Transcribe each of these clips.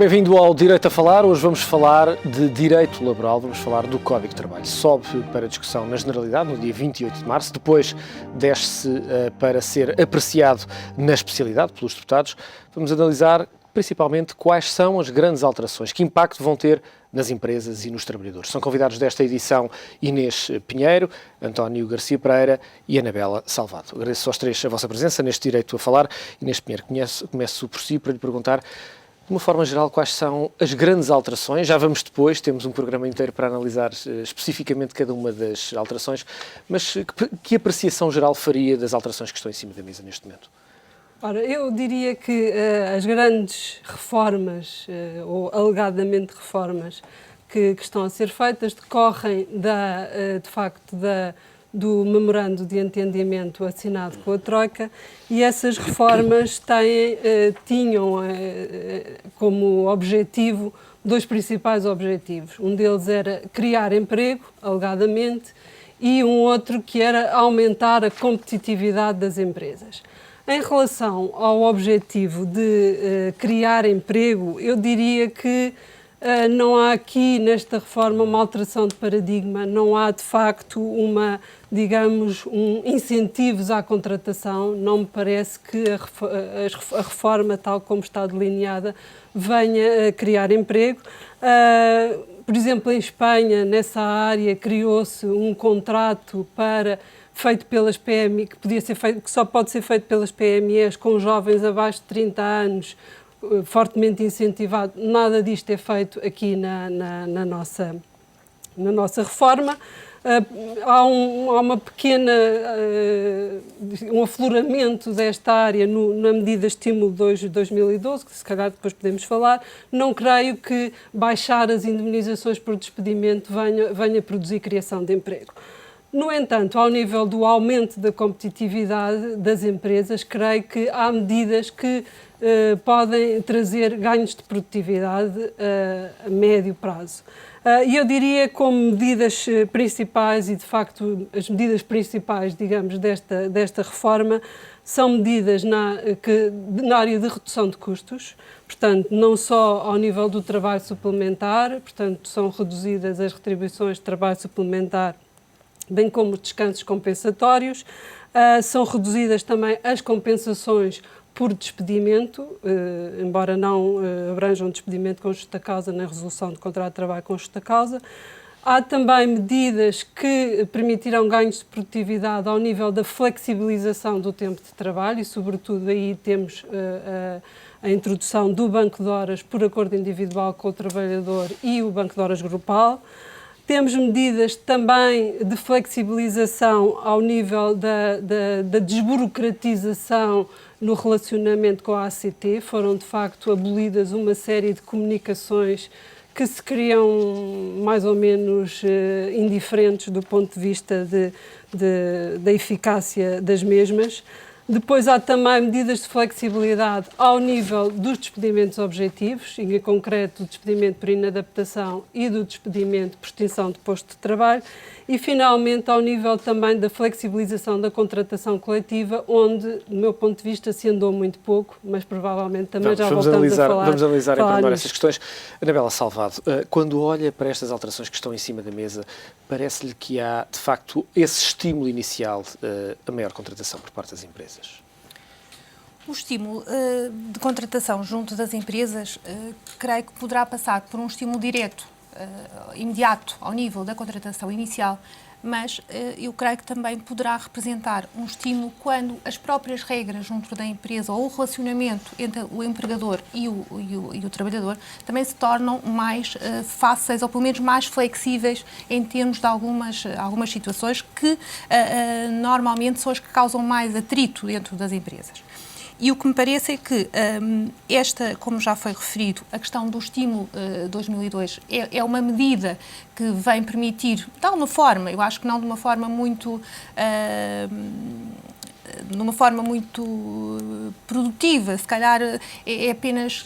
Bem-vindo ao Direito a Falar. Hoje vamos falar de direito laboral, vamos falar do Código de Trabalho. Sobe para discussão na Generalidade no dia 28 de março, depois desce para ser apreciado na especialidade pelos deputados. Vamos analisar principalmente quais são as grandes alterações, que impacto vão ter nas empresas e nos trabalhadores. São convidados desta edição Inês Pinheiro, António Garcia Pereira e Anabela Salvado. Agradeço aos três a vossa presença neste Direito a Falar. Inês Pinheiro, começo por si para lhe perguntar, de uma forma geral, quais são as grandes alterações. Já vamos depois, temos um programa inteiro para analisar especificamente cada uma das alterações, mas que apreciação geral faria das alterações que estão em cima da mesa neste momento? Ora, eu diria que as grandes reformas, ou alegadamente reformas, que estão a ser feitas decorrem, de facto, do memorando de entendimento assinado com a Troika, e essas reformas tinham como objetivo dois principais objetivos. Um deles era criar emprego, alegadamente, e um outro que era aumentar a competitividade das empresas. Em relação ao objetivo de criar emprego, eu diria que não há aqui, nesta reforma, uma alteração de paradigma, não há, de facto, incentivos à contratação. Não me parece que a reforma, tal como está delineada, venha a criar emprego. Por exemplo, em Espanha, nessa área, criou-se um contrato feito pelas PME, que só pode ser feito pelas PMEs com jovens abaixo de 30 anos, fortemente incentivado. Nada disto é feito aqui na nossa reforma. Há uma pequena um afloramento desta área na medida estímulo 2 de 2012, que se calhar depois podemos falar. Não creio que baixar as indemnizações por despedimento venha produzir criação de emprego. No entanto, ao nível do aumento da competitividade das empresas, creio que há medidas que podem trazer ganhos de produtividade a médio prazo. E eu diria como medidas principais, e de facto as medidas principais, digamos, desta reforma, são medidas na área de redução de custos, portanto, não só ao nível do trabalho suplementar, portanto, são reduzidas as retribuições de trabalho suplementar, bem como os descansos compensatórios. São reduzidas também as compensações por despedimento, embora não abranjam despedimento com justa causa nem resolução de contrato de trabalho com justa causa. Há também medidas que permitirão ganhos de produtividade ao nível da flexibilização do tempo de trabalho e, sobretudo, aí temos a introdução do banco de horas por acordo individual com o trabalhador e o banco de horas grupal. Temos medidas também de flexibilização ao nível da desburocratização no relacionamento com a ACT. Foram, de facto, abolidas uma série de comunicações que se criam mais ou menos indiferentes do ponto de vista da eficácia das mesmas. Depois há também medidas de flexibilidade ao nível dos despedimentos objetivos, em concreto do despedimento por inadaptação e do despedimento por extinção de posto de trabalho, e finalmente ao nível também da flexibilização da contratação coletiva, onde, do meu ponto de vista, se andou muito pouco, mas provavelmente também já voltamos a falar. Vamos analisar em pormenor essas questões. Anabela Salvado, quando olha para estas alterações que estão em cima da mesa, parece-lhe que há, de facto, esse estímulo inicial a maior contratação por parte das empresas? O estímulo de contratação junto das empresas, creio que poderá passar por um estímulo direto, imediato, ao nível da contratação inicial, mas eu creio que também poderá representar um estímulo quando as próprias regras junto da empresa ou o relacionamento entre o empregador e o trabalhador também se tornam mais fáceis ou pelo menos mais flexíveis em termos de algumas situações que normalmente são as que causam mais atrito dentro das empresas. E o que me parece é que como já foi referido, a questão do estímulo 2002 é uma medida que vem permitir, de alguma forma, eu acho que não de uma forma muito produtiva, se calhar é apenas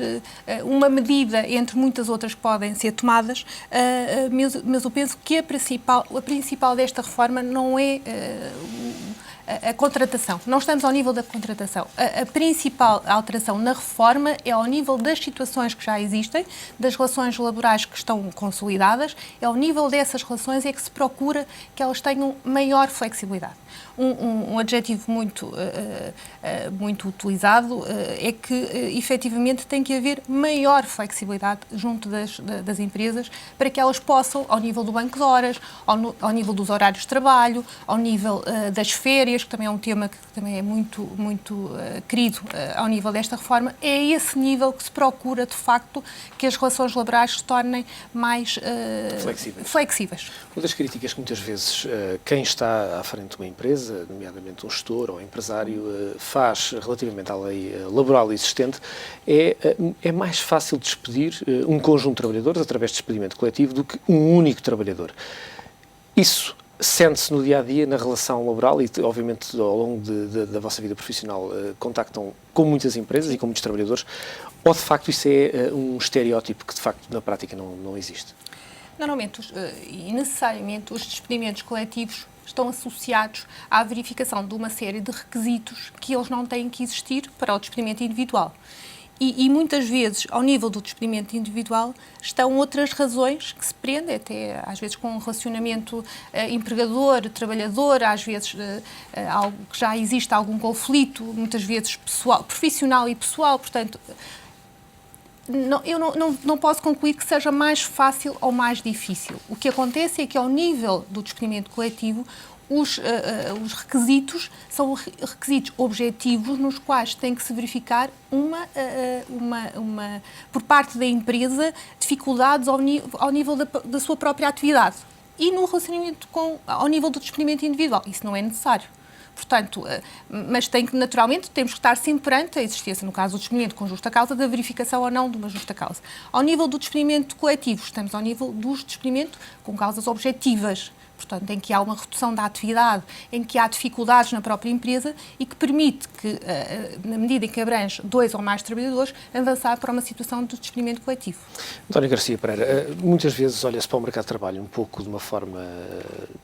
uma medida entre muitas outras que podem ser tomadas, mas eu penso que a principal desta reforma não é a contratação. Não estamos ao nível da contratação. A principal alteração na reforma é ao nível das situações que já existem, das relações laborais que estão consolidadas, é ao nível dessas relações é que se procura que elas tenham maior flexibilidade. Um adjetivo muito utilizado é que, efetivamente, tem que haver maior flexibilidade junto das empresas para que elas possam, ao nível do banco de horas, ao nível dos horários de trabalho, ao nível das férias, que também é um tema que também é muito querido ao nível desta reforma, é a esse nível que se procura, de facto, que as relações laborais se tornem mais flexíveis. Uma das críticas que muitas vezes quem está à frente de uma empresa, nomeadamente um gestor ou um empresário, faz relativamente à lei laboral existente, é mais fácil despedir um conjunto de trabalhadores através de despedimento coletivo do que um único trabalhador. Isso sente-se no dia-a-dia, na relação laboral e, obviamente, ao longo da vossa vida profissional, contactam com muitas empresas e com muitos trabalhadores, ou, de facto, isso é um estereótipo que, de facto, na prática não existe? Normalmente e necessariamente os despedimentos coletivos estão associados à verificação de uma série de requisitos que eles não têm que existir para o despedimento individual. E muitas vezes, ao nível do despedimento individual, estão outras razões que se prendem, até às vezes com um relacionamento empregador-trabalhador, às vezes algo que já existe algum conflito, muitas vezes profissional e pessoal, portanto... Eu não posso concluir que seja mais fácil ou mais difícil. O que acontece é que, ao nível do despedimento coletivo, os requisitos são requisitos objetivos nos quais tem que se verificar por parte da empresa dificuldades ao nível da sua própria atividade. E no relacionamento ao nível do despedimento individual. Isso não é necessário. Portanto, mas naturalmente, temos que estar sempre perante a existência, no caso do despedimento com justa causa, da verificação ou não de uma justa causa. Ao nível do despedimento coletivo, estamos ao nível do despedimento com causas objetivas. Portanto, em que há uma redução da atividade, em que há dificuldades na própria empresa e que permite que, na medida em que abrange 2 ou mais trabalhadores, avançar para uma situação de despedimento coletivo. António Garcia Pereira, muitas vezes olha-se para o mercado de trabalho um pouco de uma forma,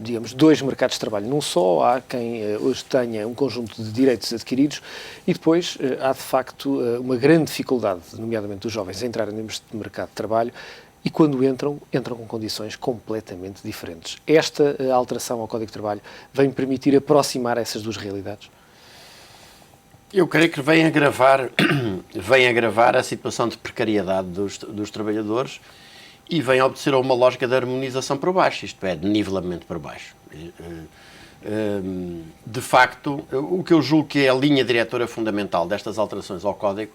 digamos, 2 mercados de trabalho num só. Há quem hoje tenha um conjunto de direitos adquiridos e depois há, de facto, uma grande dificuldade, nomeadamente dos jovens, a entrarem neste mercado de trabalho. E quando entram com condições completamente diferentes. Esta alteração ao Código de Trabalho vem permitir aproximar essas 2 realidades? Eu creio que vem agravar a situação de precariedade dos trabalhadores e vem obedecer a uma lógica de harmonização por baixo, isto é, de nivelamento por baixo. De facto, o que eu julgo que é a linha diretora fundamental destas alterações ao Código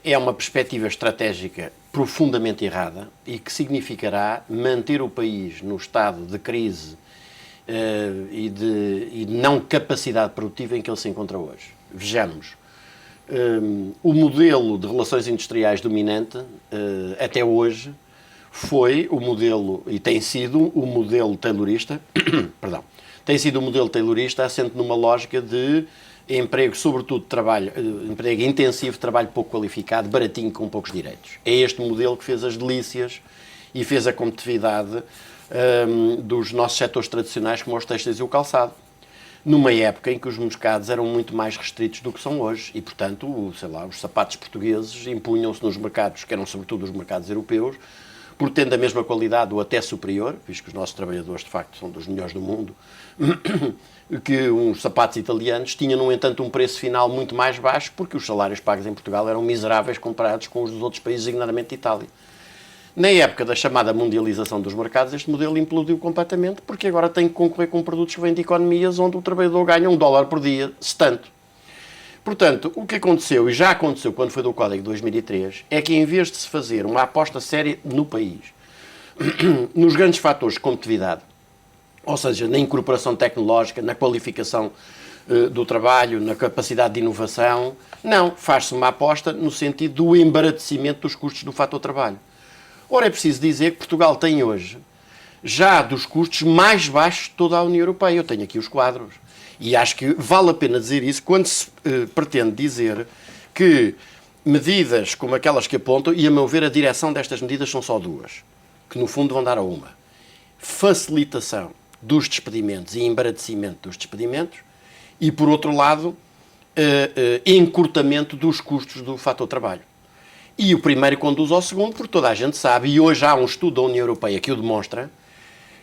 é uma perspectiva estratégica profundamente errada e que significará manter o país no estado de crise e de não capacidade produtiva em que ele se encontra hoje. Vejamos, o modelo de relações industriais dominante até hoje foi o modelo, e tem sido o modelo taylorista, perdão, tem sido o modelo taylorista assente numa lógica de emprego, sobretudo emprego intensivo, trabalho pouco qualificado, baratinho, com poucos direitos. É este modelo que fez as delícias e fez a competitividade dos nossos setores tradicionais, como os têxteis e o calçado, numa época em que os mercados eram muito mais restritos do que são hoje e, portanto, os sapatos portugueses impunham-se nos mercados, que eram sobretudo os mercados europeus, por tendo a mesma qualidade ou até superior, visto que os nossos trabalhadores, de facto, são dos melhores do mundo, que uns sapatos italianos tinham, no entanto, um preço final muito mais baixo, porque os salários pagos em Portugal eram miseráveis comparados com os dos outros países, designadamente Itália. Na época da chamada mundialização dos mercados, este modelo implodiu completamente, porque agora tem que concorrer com produtos que vêm de economias onde o trabalhador ganha $1 por dia, se tanto. Portanto, o que aconteceu, e já aconteceu quando foi do Código de 2003, é que em vez de se fazer uma aposta séria no país, nos grandes fatores de competitividade, ou seja, na incorporação tecnológica, na qualificação do trabalho, na capacidade de inovação, não, faz-se uma aposta no sentido do embaratecimento dos custos do fator trabalho. Ora, é preciso dizer que Portugal tem hoje já dos custos mais baixos de toda a União Europeia. Eu tenho aqui os quadros. E acho que vale a pena dizer isso quando se pretende dizer que medidas como aquelas que apontam, e a meu ver a direção destas medidas são só 2, que no fundo vão dar a uma. Facilitação dos despedimentos e embaratecimento dos despedimentos e, por outro lado, encurtamento dos custos do fator trabalho. E o primeiro conduz ao segundo, porque toda a gente sabe, e hoje há um estudo da União Europeia que o demonstra,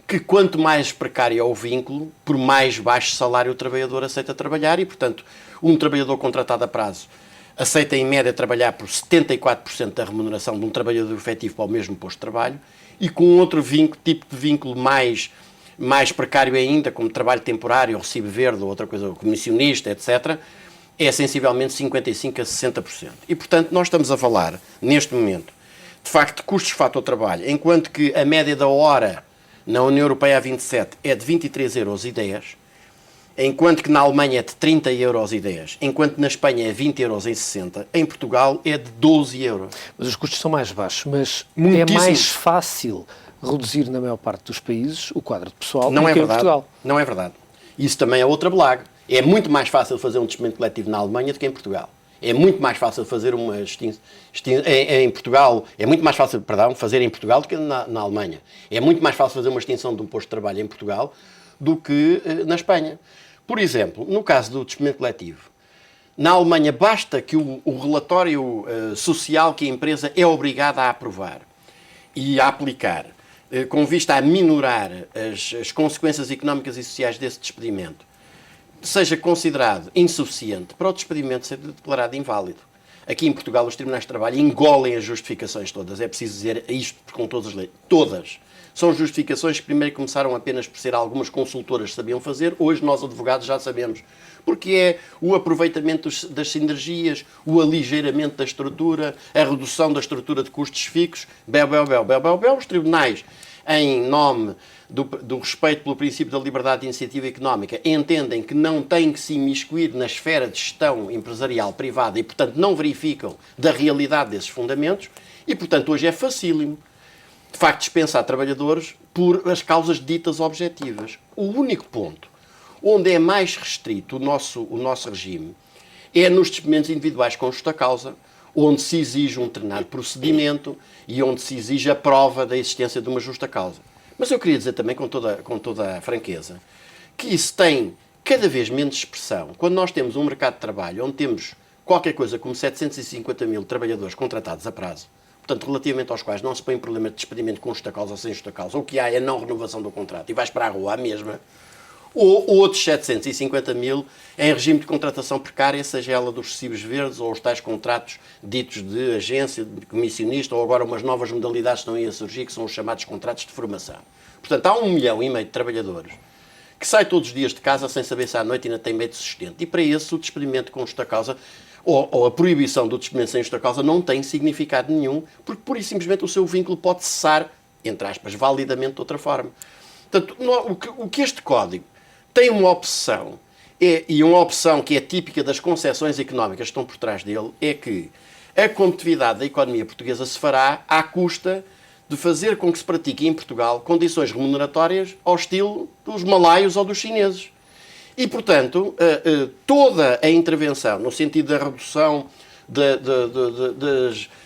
que quanto mais precário é o vínculo, por mais baixo salário o trabalhador aceita trabalhar e, portanto, um trabalhador contratado a prazo aceita em média trabalhar por 74% da remuneração de um trabalhador efetivo para o mesmo posto de trabalho e com outro tipo de vínculo mais precário ainda, como trabalho temporário, recibo verde ou outra coisa, comissionista, etc., é sensivelmente 55% a 60%. E, portanto, nós estamos a falar, neste momento, de facto, de custos de fator trabalho, enquanto que a média da hora na União Europeia a 27 é de 23,10 €, enquanto que na Alemanha é de 30,10 €, enquanto na Espanha é 20,60 €, em Portugal é de 12 €. Mas os custos são mais baixos, mas Muitíssimo. é mais fácil reduzir na maior parte dos países o quadro de pessoal Não do é que em verdade. Portugal. Não é verdade. Isso também é outra blague. É muito mais fácil fazer um despedimento coletivo na Alemanha do que em Portugal. É muito mais fácil fazer uma em Portugal, é muito mais fácil, fazer em Portugal do que na Alemanha. É muito mais fácil fazer uma extinção de um posto de trabalho em Portugal do que na Espanha. Por exemplo, no caso do despedimento coletivo, na Alemanha basta que o relatório social que a empresa é obrigada a aprovar e a aplicar, com vista a minorar as consequências económicas e sociais desse despedimento, seja considerado insuficiente para o despedimento ser declarado inválido. Aqui em Portugal os tribunais de trabalho engolem as justificações todas. É preciso dizer isto com todas as leis. Todas. São justificações que primeiro começaram apenas por ser algumas consultoras que sabiam fazer. Hoje nós, advogados, já sabemos. Porque é o aproveitamento das sinergias, o aligeiramento da estrutura, a redução da estrutura de custos fixos. Os tribunais, em nome do respeito pelo princípio da liberdade de iniciativa económica, entendem que não têm que se imiscuir na esfera de gestão empresarial privada e, portanto, não verificam da realidade desses fundamentos e, portanto, hoje é facílimo, de facto, dispensar trabalhadores por as causas ditas objetivas. O único ponto onde é mais restrito o nosso regime é nos despedimentos individuais com justa causa, onde se exige um determinado procedimento e onde se exige a prova da existência de uma justa causa. Mas eu queria dizer também, com toda a franqueza, que isso tem cada vez menos expressão quando nós temos um mercado de trabalho onde temos qualquer coisa como 750 mil trabalhadores contratados a prazo, portanto, relativamente aos quais não se põe problema de despedimento com justa causa ou sem justa causa, o que há é a não renovação do contrato e vais para a rua à mesma, ou outros 750 mil em regime de contratação precária, seja ela dos recibos verdes ou os tais contratos ditos de agência, de comissionista, ou agora umas novas modalidades que estão aí a surgir, que são os chamados contratos de formação. Portanto, há 1,5 milhão de trabalhadores que saem todos os dias de casa sem saber se à noite ainda tem meio de sustento. E para esse, o despedimento com justa causa, ou a proibição do despedimento sem justa causa, não tem significado nenhum, porque pura e simplesmente o seu vínculo pode cessar, entre aspas, validamente de outra forma. Portanto, o que este código tem uma opção, e uma opção que é típica das concepções económicas que estão por trás dele, é que a competitividade da economia portuguesa se fará à custa de fazer com que se pratique em Portugal condições remuneratórias ao estilo dos malaios ou dos chineses. E, portanto, toda a intervenção no sentido da redução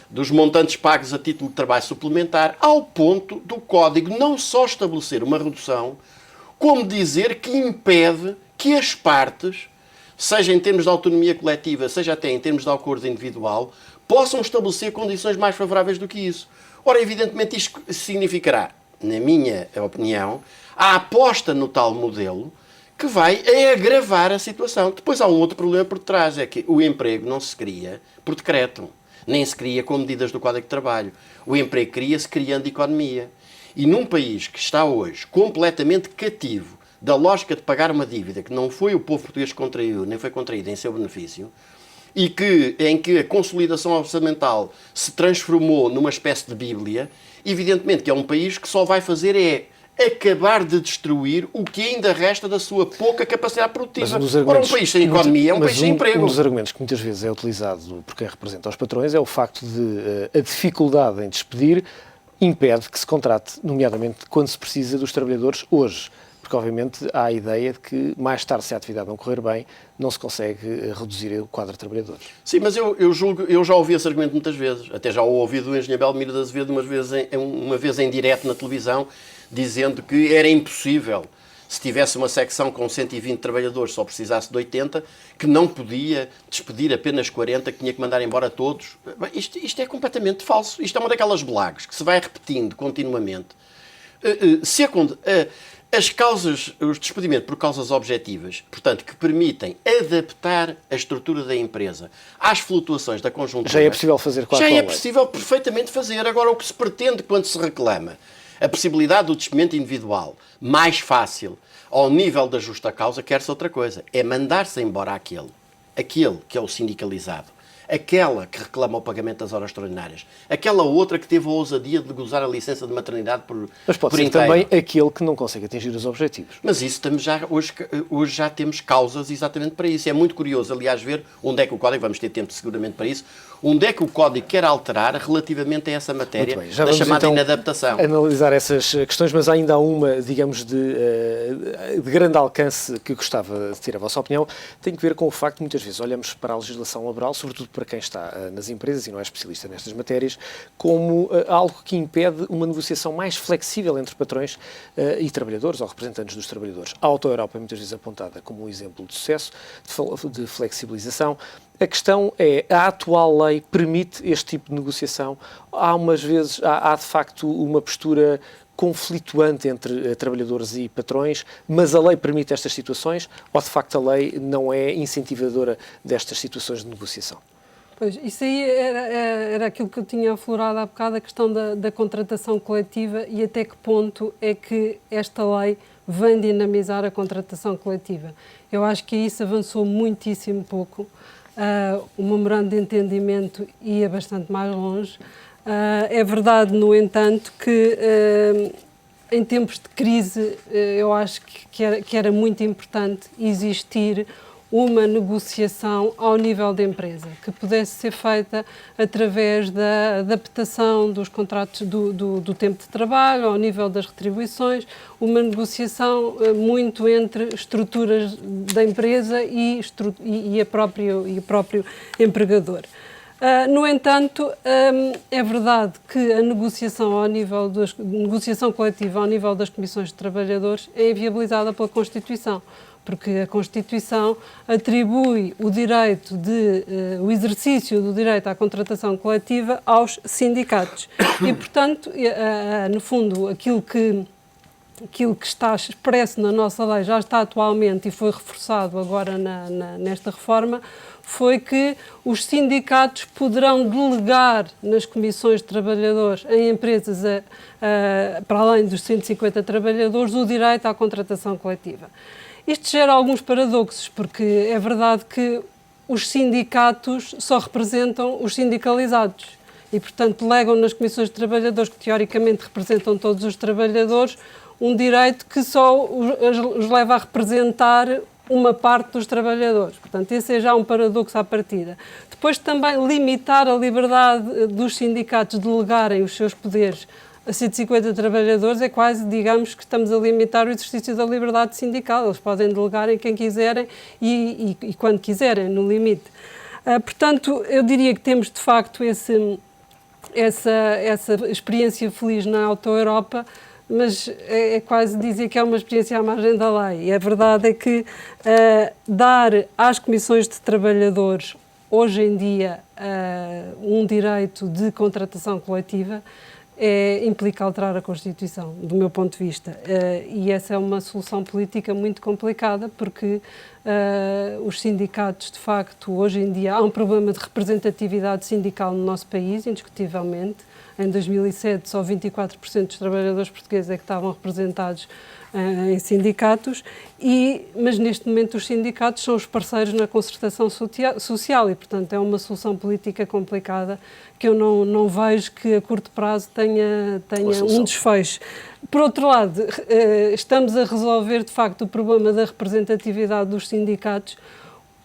dos montantes pagos a título de trabalho suplementar, ao ponto do Código não só estabelecer uma redução, como dizer que impede que as partes, seja em termos de autonomia coletiva, seja até em termos de acordo individual, possam estabelecer condições mais favoráveis do que isso. Ora, evidentemente, isto significará, na minha opinião, a aposta no tal modelo que vai agravar a situação. Depois há um outro problema por trás, é que o emprego não se cria por decreto, nem se cria com medidas do Código de Trabalho. O emprego cria-se criando economia. E num país que está hoje completamente cativo da lógica de pagar uma dívida que não foi o povo português que contraiu, nem foi contraída em seu benefício, e em que a consolidação orçamental se transformou numa espécie de bíblia, evidentemente que é um país que só vai fazer acabar de destruir o que ainda resta da sua pouca capacidade produtiva. Ora, um país sem economia é um país sem emprego. Um dos argumentos que muitas vezes é utilizado por quem representa os patrões é o facto de a dificuldade em despedir impede que se contrate, nomeadamente quando se precisa dos trabalhadores hoje. Porque, obviamente, há a ideia de que mais tarde, se a atividade não correr bem, não se consegue reduzir o quadro de trabalhadores. Sim, mas eu já ouvi esse argumento muitas vezes. Até já o ouvi do engenheiro Belmiro de Azevedo uma vez em direto na televisão, dizendo que era impossível se tivesse uma secção com 120 trabalhadores, só precisasse de 80, que não podia despedir apenas 40, que tinha que mandar embora todos. Isto é completamente falso. Isto é uma daquelas blagues que se vai repetindo continuamente. As causas, o despedimento por causas objetivas, portanto, que permitem adaptar a estrutura da empresa às flutuações da conjuntura. Já é possível fazer com a Já atual é lei. possível perfeitamente fazer. Agora, o que se pretende quando se reclama a possibilidade do despedimento individual mais fácil ao nível da justa causa, quer-se outra coisa. É mandar-se embora aquele que é o sindicalizado, aquela que reclama o pagamento das horas extraordinárias, aquela outra que teve a ousadia de gozar a licença de maternidade por Mas pode por ser inteiro. também aquele que não consegue atingir os objetivos. Mas isso hoje já temos causas exatamente para isso. É muito curioso, aliás, ver onde é que o Código, vamos ter tempo seguramente para isso, onde é que o Código quer alterar relativamente a essa matéria Muito bem, já da vamos chamada então inadaptação. analisar essas questões, mas há ainda há uma, digamos, de grande alcance que gostava de ter a vossa opinião. Tem que ver com o facto de muitas vezes olhamos para a legislação laboral, sobretudo para quem está nas empresas e não é especialista nestas matérias, como algo que impede uma negociação mais flexível entre patrões e trabalhadores ou representantes dos trabalhadores. A Auto-Europa é muitas vezes apontada como um exemplo de sucesso, de flexibilização. A questão é, a atual lei permite este tipo de negociação? Há de facto uma postura conflituante entre trabalhadores e patrões, mas a lei permite estas situações ou de facto a lei não é incentivadora destas situações de negociação? Pois, isso aí era aquilo que eu tinha aflorado há bocado, a questão da contratação coletiva e até que ponto é que esta lei vem dinamizar a contratação coletiva. Eu acho que isso avançou muitíssimo pouco. O memorando de entendimento ia bastante mais longe. É verdade, no entanto, que em tempos de crise eu acho que era muito importante existir uma negociação ao nível da empresa, que pudesse ser feita através da adaptação dos contratos do tempo de trabalho, ao nível das retribuições, uma negociação muito entre estruturas da empresa e o próprio empregador. No entanto, é verdade que a negociação coletiva ao nível das comissões de trabalhadores é inviabilizada pela Constituição, porque a Constituição atribui o exercício do direito à contratação coletiva aos sindicatos. E, portanto, no fundo, aquilo que está expresso na nossa lei já está atualmente e foi reforçado agora nesta reforma, foi que os sindicatos poderão delegar nas comissões de trabalhadores em empresas para além dos 150 trabalhadores o direito à contratação coletiva. Isto gera alguns paradoxos, porque é verdade que os sindicatos só representam os sindicalizados e, portanto, delegam nas comissões de trabalhadores, que teoricamente representam todos os trabalhadores, um direito que só os leva a representar uma parte dos trabalhadores. Portanto, esse é já um paradoxo à partida. Depois, também limitar a liberdade dos sindicatos de delegarem os seus poderes a 150 trabalhadores é quase, digamos, que estamos a limitar o exercício da liberdade sindical. Eles podem delegar em quem quiserem e quando quiserem, no limite. Portanto, eu diria que temos, de facto, essa experiência feliz na Auto-Europa, mas é quase dizer que é uma experiência à margem da lei. E a verdade é que dar às comissões de trabalhadores, hoje em dia, um direito de contratação coletiva implica alterar a Constituição, do meu ponto de vista. E essa é uma solução política muito complicada, porque os sindicatos, de facto, hoje em dia, há um problema de representatividade sindical no nosso país, indiscutivelmente. Em 2007, só 24% dos trabalhadores portugueses é que estavam representados em sindicatos, mas neste momento os sindicatos são os parceiros na concertação social e, portanto, é uma solução política complicada que eu não vejo que a curto prazo tenha um desfecho. Por outro lado, estamos a resolver, de facto, o problema da representatividade dos sindicatos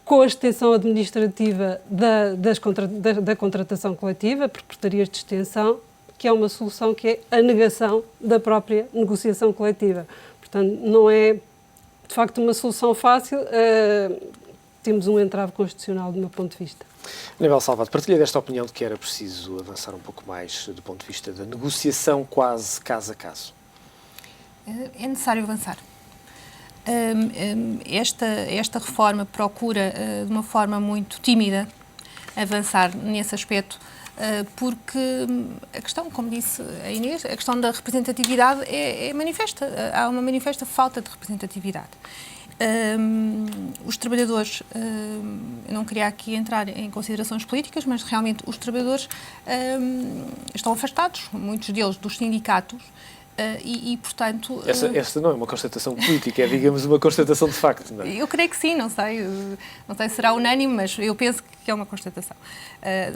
com a extensão administrativa da contratação coletiva, por portarias de extensão, que é uma solução que é a negação da própria negociação coletiva. Portanto, não é, de facto, uma solução fácil. Temos um entrave constitucional, do meu ponto de vista. Aníbal Salvado, partilha desta opinião de que era preciso avançar um pouco mais do ponto de vista da negociação quase caso a caso? É necessário avançar. esta reforma procura, de uma forma muito tímida, avançar nesse aspecto, porque a questão, como disse a Inês, a questão da representatividade é manifesta. Há uma manifesta falta de representatividade. Os trabalhadores, eu não queria aqui entrar em considerações políticas, mas realmente os trabalhadores estão afastados, muitos deles, dos sindicatos. Portanto... Essa não é uma constatação política, é, digamos, uma constatação de facto, não é? Eu creio que sim, não sei se será unânime, mas eu penso que é uma constatação.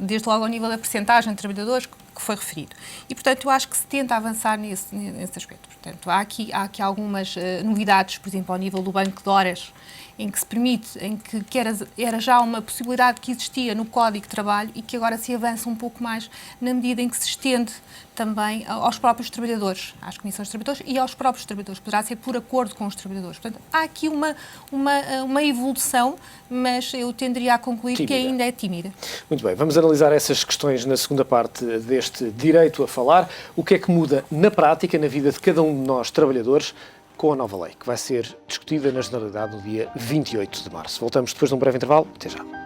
Desde logo ao nível da percentagem de trabalhadores que foi referido. E, portanto, eu acho que se tenta avançar nesse aspecto. Portanto, há aqui algumas novidades, por exemplo, ao nível do banco de horas, em que se permite, que era já uma possibilidade que existia no Código de Trabalho e que agora se avança um pouco mais na medida em que se estende também aos próprios trabalhadores, às comissões de trabalhadores e aos próprios trabalhadores. Poderá ser por acordo com os trabalhadores. Portanto, há aqui uma evolução, mas eu tenderia a concluir que ainda é tímida. Muito bem, vamos analisar essas questões na segunda parte deste direito a falar. O que é que muda na prática, na vida de cada um de nós, trabalhadores, com a nova lei, que vai ser discutida na Generalidade no dia 28 de março. Voltamos depois de um breve intervalo. Até já.